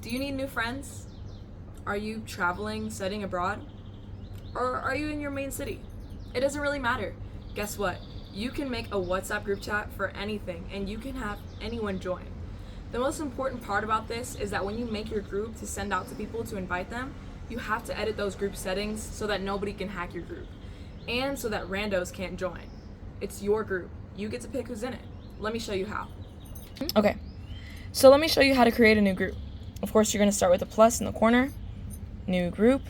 Do you need new friends? Are you traveling, studying abroad? Or are you in your main city? It doesn't really matter. Guess what? You can make a WhatsApp group chat for anything and you can have anyone join. The most important part about this is that when you make your group to send out to people to invite them, you have to edit those group settings so that nobody can hack your group and so that randos can't join. It's your group. You get to pick who's in it. Let me show you how. Okay, so let me show you how to create a new group. Of course, you're going to start with a plus in the corner, new group,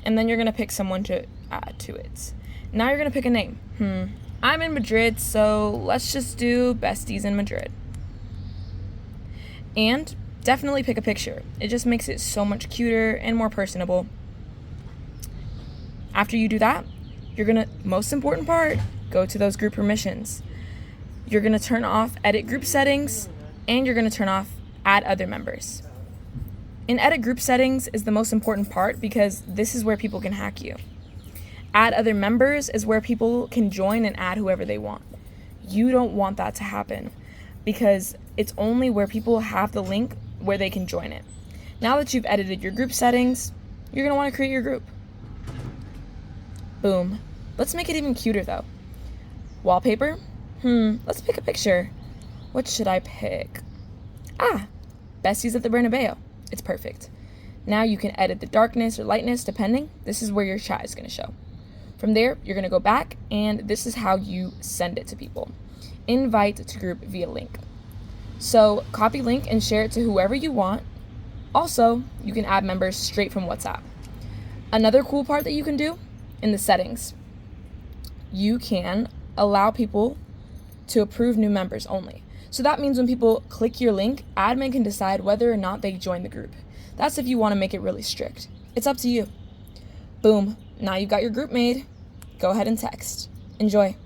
and then you're going to pick someone to add to it. Now you're going to pick a name. I'm in Madrid, so let's just do Besties in Madrid. And definitely pick a picture. It just makes it so much cuter and more personable. After you do that, you're going to, most important part, go to those group permissions. You're going to turn off edit group settings, and you're going to turn off add other members. In edit group settings is the most important part because this is where people can hack you. Add other members is where people can join and add whoever they want. You don't want that to happen because it's only where people have the link where they can join it. Now that you've edited your group settings, you're going to want to create your group. Boom. Let's make it even cuter though. Wallpaper? Let's pick a picture. What should I pick? Besties at the Bernabeu. It's perfect. Now you can edit the darkness or lightness depending. This is where your chat is going to show. From there, you're going to go back and this is how you send it to people. Invite to group via link. So copy link and share it to whoever you want. Also, you can add members straight from WhatsApp. Another cool part that you can do in the settings, you can allow people to approve new members only. So that means when people click your link, admin can decide whether or not they join the group. That's if you want to make it really strict. It's up to you. Boom. Now you've got your group made. Go ahead and text. Enjoy.